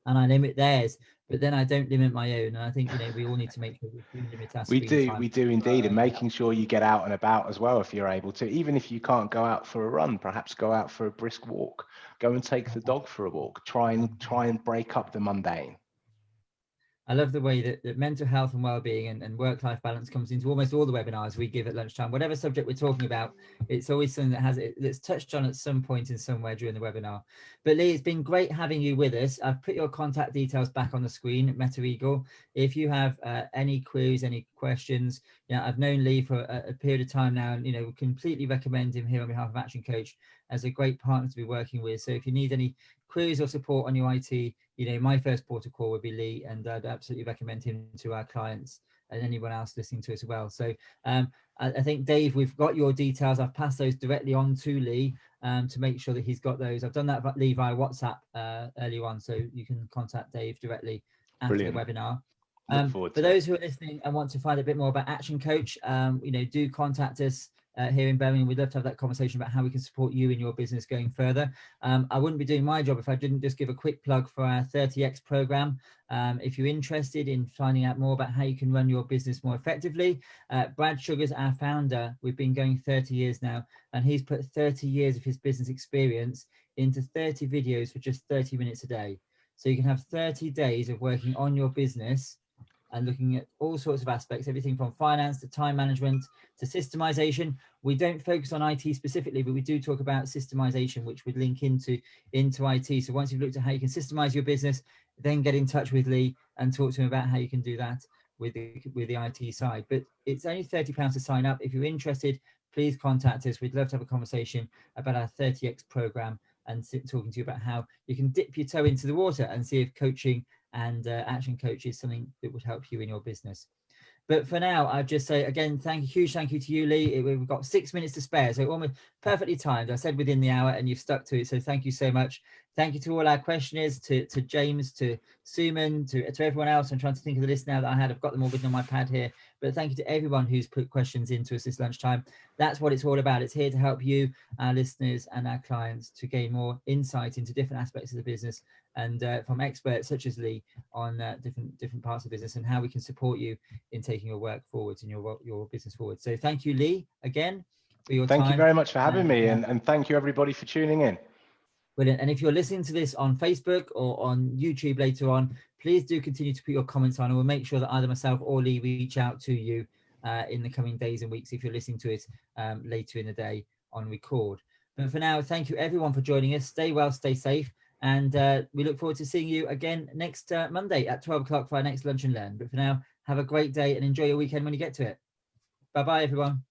and I limit theirs, but then I don't limit my own. And I think, you know, we all need to make sure we limit our screen time. We do indeed, and making sure you get out and about as well if you're able to. Even if you can't go out for a run, perhaps go out for a brisk walk. Go and take the dog for a walk. Try and break up the mundane. I love the way that mental health and well-being and work-life balance comes into almost all the webinars we give at lunchtime. Whatever subject we're talking about, it's always something that's touched on at some point in somewhere during the webinar. But Lee, it's been great having you with us. I've put your contact details back on the screen at MetaEagle. If you have any queries, any questions, you know, I've known Lee for a period of time now, and, you know, we completely recommend him here on behalf of Action Coach as a great partner to be working with. So if you need any queries or support on your IT, you know, my first port of call would be Lee, and I'd absolutely recommend him to our clients and anyone else listening to us as well. So I think, Dave, we've got your details. I've passed those directly on to Lee to make sure that he's got those. I've done that, Lee, via WhatsApp earlier on, so you can contact Dave directly after the webinar. For those who are listening and want to find a bit more about Action Coach, you know, do contact us here in Birmingham. We'd love to have that conversation about how we can support you in your business going further. I wouldn't be doing my job if I didn't just give a quick plug for our 30X program. If you're interested in finding out more about how you can run your business more effectively, Brad Sugars, our founder, we've been going 30 years now, and he's put 30 years of his business experience into 30 videos for just 30 minutes a day. So you can have 30 days of working on your business and looking at all sorts of aspects, everything from finance to time management to systemization. We don't focus on IT specifically, but we do talk about systemization, which would link into IT. So once you've looked at how you can systemize your business, then get in touch with Lee and talk to him about how you can do that with the IT side. But it's only £30 to sign up. If you're interested, please contact us. We'd love to have a conversation about our 30X program and talking to you about how you can dip your toe into the water and see if coaching and Action Coach is something that would help you in your business. But for now, I'd just say again, huge thank you to you, Lee. We've got 6 minutes to spare, so almost perfectly timed. I said within the hour, and you've stuck to it. So thank you so much. Thank you to all our questioners, to James, to Suman, to everyone else. I'm trying to think of the list now that I had. I've got them all written on my pad here. But thank you to everyone who's put questions into us this lunchtime. That's what it's all about. It's here to help you, our listeners and our clients, to gain more insight into different aspects of the business, and from experts such as Lee on different parts of business, and how we can support you in taking your work forwards and your business forward. So thank you, Lee, again, for your time. Thank you very much for having me, and thank you everybody for tuning in. Brilliant. And if you're listening to this on Facebook or on YouTube later on, please do continue to put your comments on, and we'll make sure that either myself or Lee reach out to you in the coming days and weeks if you're listening to it later in the day on record. But for now, thank you everyone for joining us. Stay well, stay safe, and we look forward to seeing you again next Monday at 12 o'clock for our next Lunch and Learn. But for now, have a great day and enjoy your weekend when you get to it. Bye-bye, everyone.